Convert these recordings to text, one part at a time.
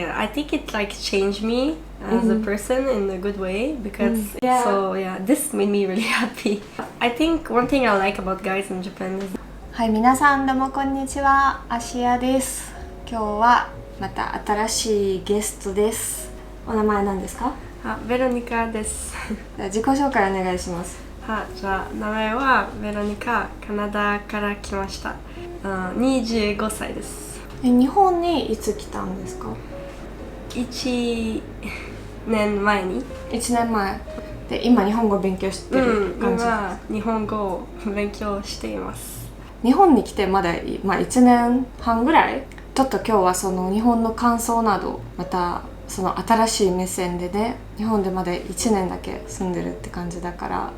Yeah, I think it like changed me as a person in a good way because this made me really happy. I think one thing I like about guys in Japan is はい、皆さんどうもこんにちは、アシアです。今日はまた新しいゲストです。お名前何ですか？ベロニカです。自己紹介お願いします。じゃあ名前はベロニカ、カナダから来ました。25歳です。日本にいつ来たんですか？1年前に。1年前で、今日本語を勉強してる感じです。今日本語を勉強しています。日本に来てまだ、1年半ぐらい。ちょっと今日はその日本の感想など、またその新しい目線でね、日本でまだ1年だけ住んでるって感じだから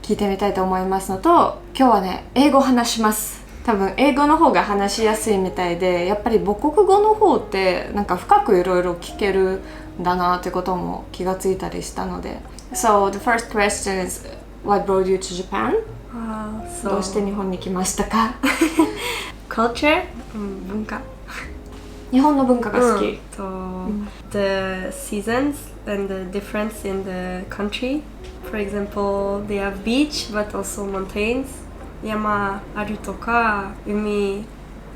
聞いてみたいと思いますのと、今日はね、英語を話します。多分英語の方が話しやすいみたいで、やっぱり母国語の方ってなんか深くいろいろ聞けるんだなってことも気がついたりしたので。So the first question is, what brought you to Japan? どうして日本に来ましたか？ Culture? 文化。日本の文化が好き。The seasons and the difference in the country. For example, they have beach but also mountains. 山あるとか海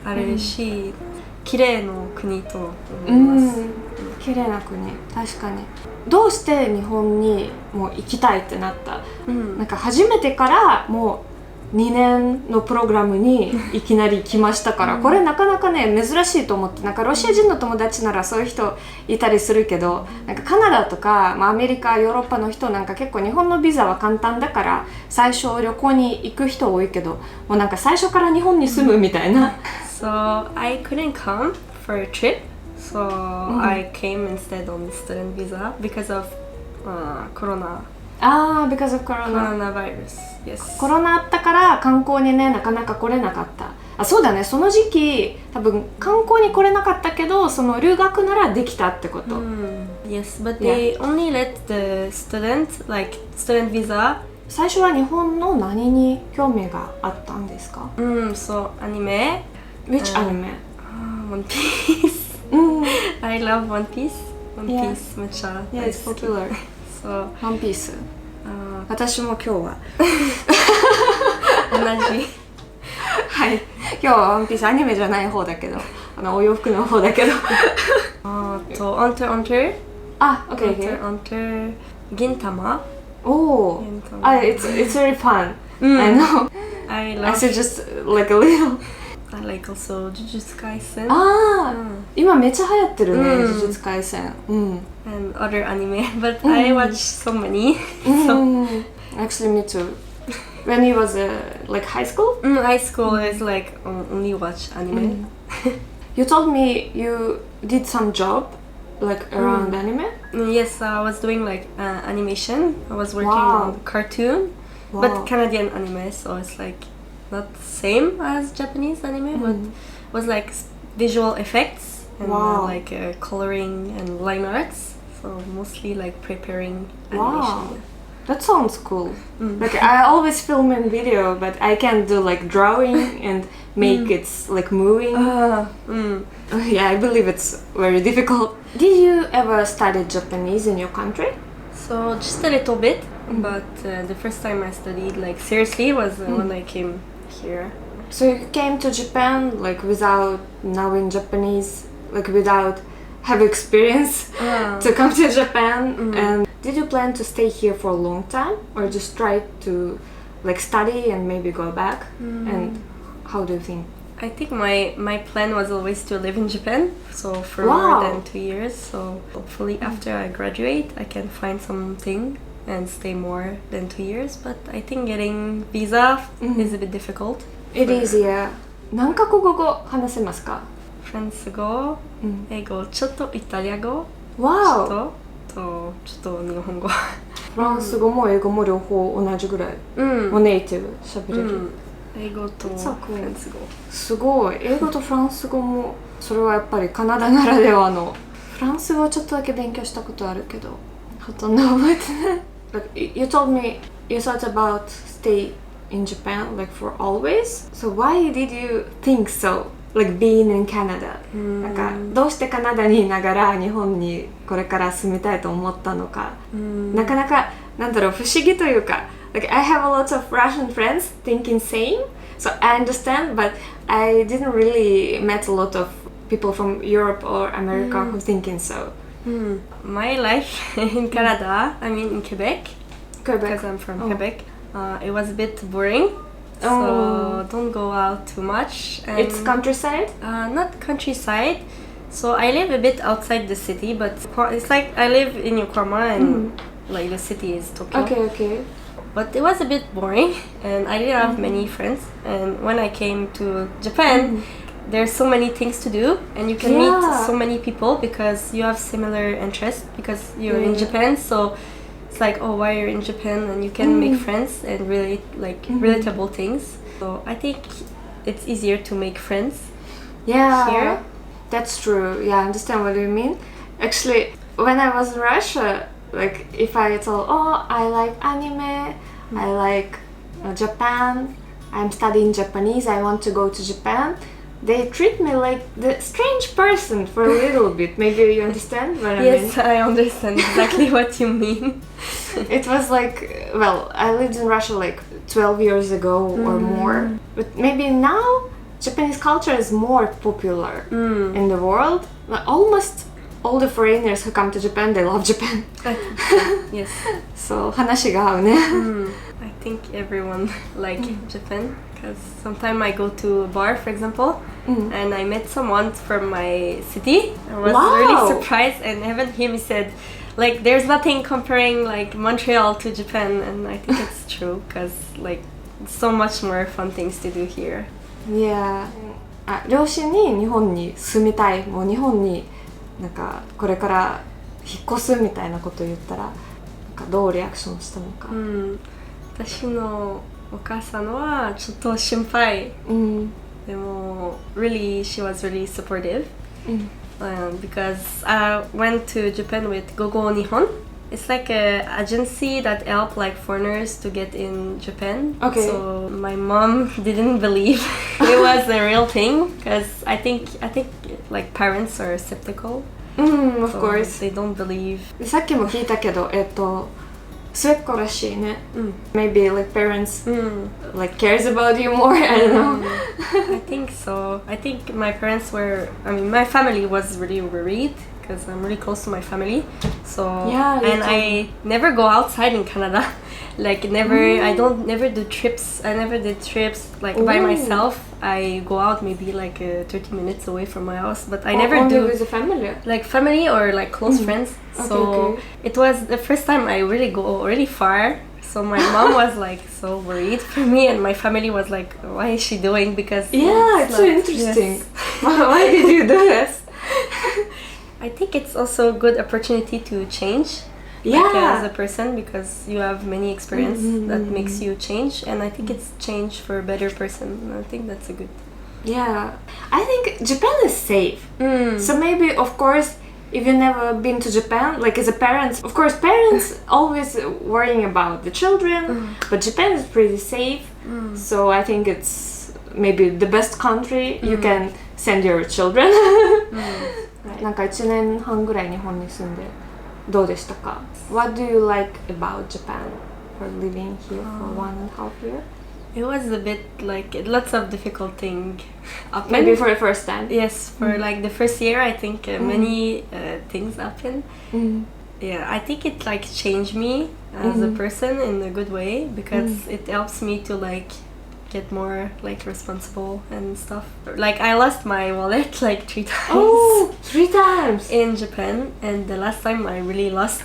あるし、綺麗な国と思います。綺麗な国、確かに。どうして日本にもう行きたいってなった？なんか初めてからもう2年のプログラムにいきなり来ましたから、これなかなかね珍しいと思って、なんかロシア人の友達ならそういう人いたりするけど、なんかカナダとか、アメリカヨーロッパの人なんか結構日本のビザは簡単だから最初旅行に行く人多いけど、もうなんか最初から日本に住むみたいな。So I couldn't come for a trip, so I came instead on student visa because of Corona. Because of Coronavirus. Yes. コロナあったから観光にねなかなか来れなかった。そうだね、その時期多分観光に来れなかったけど、その留学ならできたってこと。Yes, but they only let the student student visa. 最初は日本の何に興味があったんですか？So anime. Which anime? One Piece. I love One Piece. One Piece めっちゃ大好き。It's popular. ワンピース。私も今日は同じ。はい。今日はワンピースアニメじゃない方だけど、お洋服の方だけど。Hunter. Okay. Hunter. Gintama. Oh. It's very fun. I know. I love. I said just like a little. I like also 呪術廻戦。今めっちゃ流行ってるね、呪術廻戦。And other anime, but I watch so many. Actually, me too. When you was like high school? High school is like only watch anime. You told me you did some job like around anime? Yes, I was doing like animation. I was working on cartoon, but Canadian anime, so it's like not the same as Japanese anime, but it was like visual effects and like coloring and line arts. So mostly like preparing animation. That sounds cool. Like I always film in video, but I can't do like drawing and make it like moving. Yeah, I believe it's very difficult. Did you ever study Japanese in your country? So just a little bit, but the first time I studied like seriously was when I came here. So you came to Japan like without knowing Japanese, like without have experience to come to Japan. And did you plan to stay here for a long time or just try to like study and maybe go back? And how do you think? I think my plan was always to live in Japan, so for more than 2 years. So hopefully after I graduate I can find something and stay more than 2 years. But I think getting visa is a bit difficult. It is, yeah. 何カ国語話せますか？フランス語、英語、ちょっとイタリア語、ちょっと日本語。フランス語も英語も両方同じぐらい。もうネイティブ喋れる。英語とフランス語。すごい。英語とフランス語もそれはやっぱりカナダならではの。フランス語はちょっとだけ勉強したことあるけど、ほとんど覚えてない。But you told me you thought about stay in Japan like for always. So why did you think so? like being in Canada、なんかどうしてカナダにいながら日本にこれから住みたいと思ったのか、なかなかなんだろう不思議というか、like I have a lot of Russian friends thinking same, so I understand, but I didn't really met a lot of people from Europe or America who thinking so. My life in Canada, I mean in Quebec, because I'm from Quebec, it was a bit boring. So don't go out too much. And It's countryside? Not countryside. So I live a bit outside the city, but it's like I live in Yokohama and like the city is Tokyo. Okay. But it was a bit boring and I didn't have many friends. And when I came to Japan, there's so many things to do and you can meet so many people because you have similar interests because you're in Japan. So it's like, oh, why you're in Japan, and you can make friends and really like relatable things. So I think it's easier to make friends here. That's true. Yeah, I understand what you mean. Actually, when I was in Russia, like if I told, oh, I like anime, I like Japan, I'm studying Japanese, I want to go to Japan, they treat me like the strange person for a little bit. Maybe you understand what I mean? Yes, I understand exactly what you mean. It was like, well, I lived in Russia like 12 years ago or more. But maybe now Japanese culture is more popular in the world. Like, almost all the foreigners who come to Japan, they love Japan. Yes. So, 話が合うね。I think everyone like Japan. Because sometimes I go to a bar, for example, and I met someone from my city. I was really surprised, and even him said, like, there's nothing comparing like Montreal to Japan, and I think it's true because like so much more fun things to do here. Yeah. 両親に日本に住みたい、もう日本になんかこれから引っ越すみたいなことを言ったら、なんかどうリアクションしたのか。私のお母さんはちょっと心配。でも really she was really supportive. Because I went to Japan with Gogo Nihon. It's like a agency that help like foreigners to get in Japan. Okay. So my mom didn't believe it was a real thing because I think like parents are skeptical. Of So course. they don't believe. さっきも聞いたけど、末っ子らしいね。Maybe like parents like cares about you more. I don't know. I think so. I think my parents were. I mean, my family was really worried because I'm really close to my family. So and I never go outside in Canada. Like never. I don't never do trips. I never did trips like by myself. I go out maybe like 30 minutes away from my house, but I never only do with the family. Like family or like close friends. So it was the first time I really go really far. So my mom was like so worried for me, and my family was like, "Why is she doing?" Because it's so interesting. Yes. Why did you do this? I think it's also a good opportunity to change. As a person, because you have many experience that makes you change, and I think it's change for a better person, and I think that's a good. I think Japan is safe. So maybe, of course, if you've never been to Japan, like as a parent, of course, parents always worrying about the children, but Japan is pretty safe. So I think it's maybe the best country you can send your children. なんか1年半ぐらい日本に住んでどうでしたか? What do you like about Japan for living here for 1.5 years? It was a bit like lots of difficult things. Maybe for the first time. Yes, for like the first year, I think many things happened. Yeah, I think it like changed me as a person in a good way because it helps me to like get more like responsible and stuff. Like I lost my wallet like 3 times. Oh, 3 times in Japan, and the last time I really lost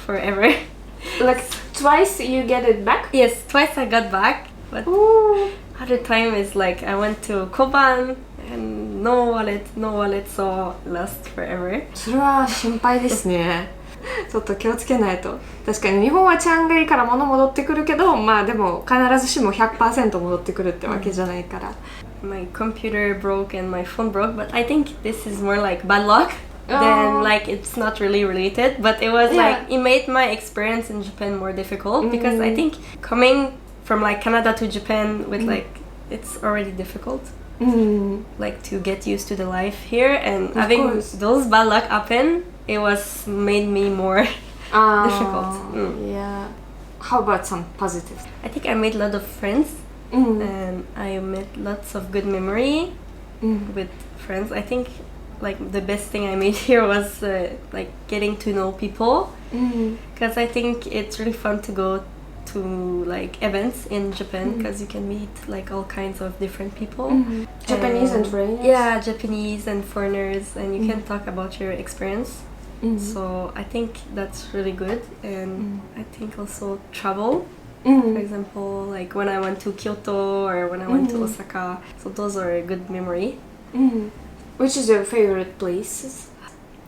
forever. Like twice you get it back? Yes, twice I got back, but other time is like I went to Koban and no wallet, so lost forever. それは心配ですね。ちょっと気をつけないと。確かに日本はチャンがいいから物戻ってくるけど、まあでも必ずしも 100% 戻ってくるってわけじゃないから。My computer broke and my phone broke, but I think this is more like bad luck than like it's not really related. But it was like it made my experience in Japan more difficult because I think coming from like Canada to Japan with like it's already difficult. like to get used to the life here, and Of having course. those bad luck happen, it was made me more difficult. Yeah. How about some positives? I think I made a lot of friends, and I made lots of good memory with friends. I think like the best thing I made here was like getting to know people, because I think it's really fun to go to like events in Japan, because you can meet like all kinds of different people. Japanese and foreigners? Yeah, Japanese and foreigners, and you can talk about your experience. So I think that's really good, and I think also travel. For example, like when I went to Kyoto or when I went to Osaka, so those are a good memory. Which is your favorite places?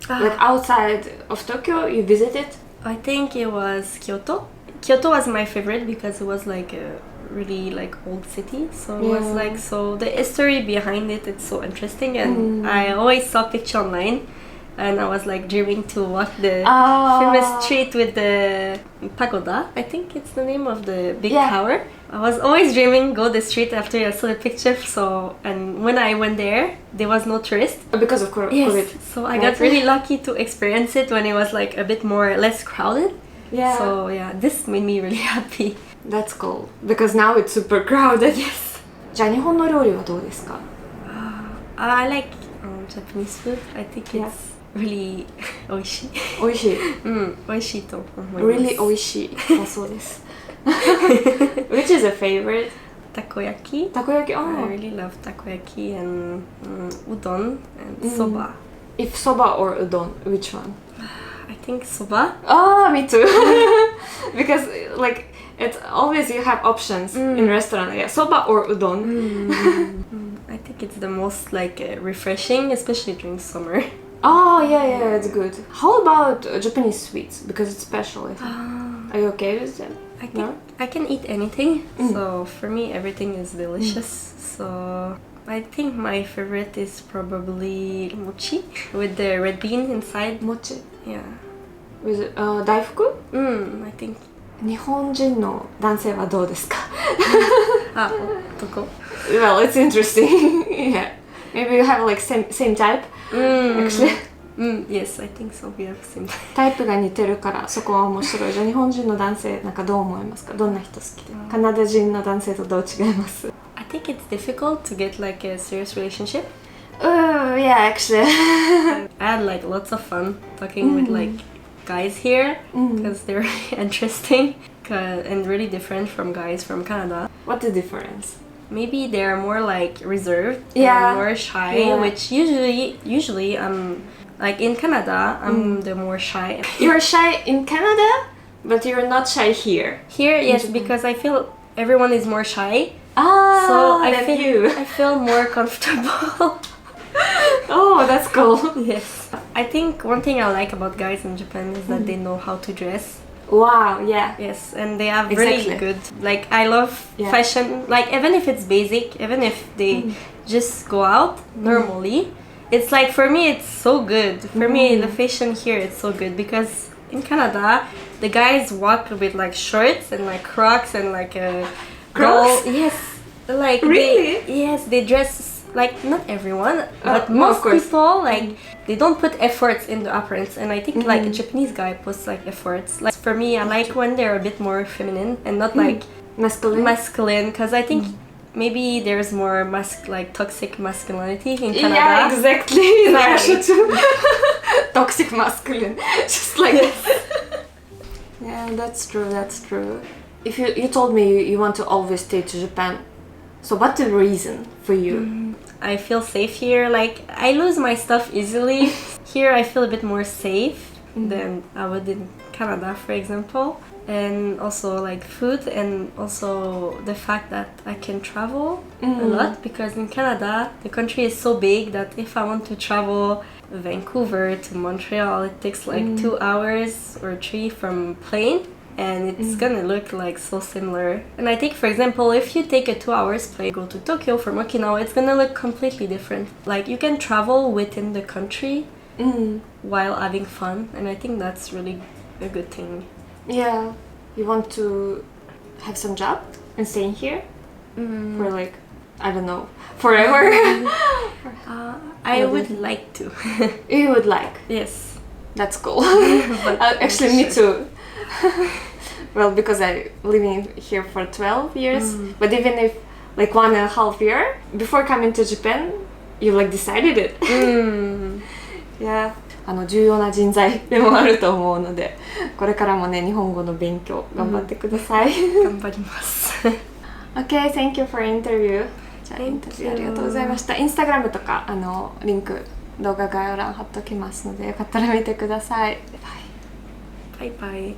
Like outside of Tokyo, you visited? I think it was Kyoto. Kyoto was my favorite because it was like a really like old city, so it was like, so the history behind it, it's so interesting, and I always saw picture online, and I was like dreaming to walk the famous street with the pagoda. I think it's the name of the big tower. I was always dreaming go the street after I saw the picture. So, and when I went there, there was no tourist Because of COVID. Yes, so I got really lucky to experience it when it was like a bit more less crowded. Yeah. So yeah, this made me really happy. That's cool. Because now it's super crowded. Yes. じゃあ日本の料理はどうですか? I like Japanese food. I think it's really 美味しい。美味しい。美味しいと思います。Really 美味しいだそうです。Which is a favorite? Takoyaki. Takoyaki. Oh. I really love takoyaki and udon and soba. If soba or udon, which one? I think soba. Oh, me too. Because like it's always you have options in restaurant. Yeah, soba or udon. I think it's the most like refreshing, especially during summer. Oh yeah, it's good. How about Japanese sweets? Because it's special. I think. Are you okay with them? I think I can eat anything. So for me, everything is delicious. So I think my favorite is probably mochi with the red bean inside. Mochi. Yeah. With 大福? I think. 日本人の男性はどうですか? Otoko. Well, it's interesting. Yeah. Maybe you have like same type. Actually. Yes, I think so. We have same type. タイプが似てるからそこは面白い。じゃあ日本人の男性なんかどう思いますか? どんな人好きで? カナダ人の男性とどう違います? I think it's difficult to get like a serious relationship. Yeah, actually. I had like lots of fun talking with like guys here because they're really interesting and really different from guys from Canada. What's the difference? Maybe they're more like reserved and more shy, which usually I'm like in Canada, I'm the more shy. You're shy in Canada, but you're not shy here. Here, yes, because I feel everyone is more shy. So I feel more comfortable. Oh, that's cool. Yes. I think one thing I like about guys in Japan is that they know how to dress. Wow, yeah. Yes, and they have really good, like I love fashion, like even if it's basic, even if they just go out normally, it's like for me it's so good. For me the fashion here it's so good because in Canada the guys walk with like shorts and like Crocs and like a Crocs? Yes, like really? they dress like not everyone, but most people like they don't put efforts in the appearance, and I think like a Japanese guy puts like efforts. Like for me, I like when they're a bit more feminine and not like masculine, because I think maybe there's more like toxic masculinity in Canada. Yeah, exactly. In Russia too. Toxic masculine, just like this. Yeah, that's true. That's true. If you told me you want to always stay to Japan, so what's the reason for you? I feel safe here. Like I lose my stuff easily. Here I feel a bit more safe than I would in Canada, for example. And also like food, and also the fact that I can travel a lot, because in Canada the country is so big that if I want to travel Vancouver to Montreal, it takes like 2 hours or 3 from plane. And it's gonna look like so similar. And I think, for example, if you take a 2 hours plane, go to Tokyo from Okinawa, it's gonna look completely different. Like you can travel within the country while having fun, and I think that's really a good thing. Yeah, you want to have some job and staying here for like I don't know, forever? I would like to. You would like? Yes. That's cool. But Actually, me too. Well, because I living here for 12 years, but even if like 1.5 year before coming to Japan, you like decided it. Yeah. 重要な人材でもあると思うので、これからもね日本語の勉強頑張ってください。頑張ります。Okay, thank you for interview. じゃあインタビューありがとうございました。インスタグラムとかリンク動画概要欄貼っときますのでよかったら見てください。バイバイ。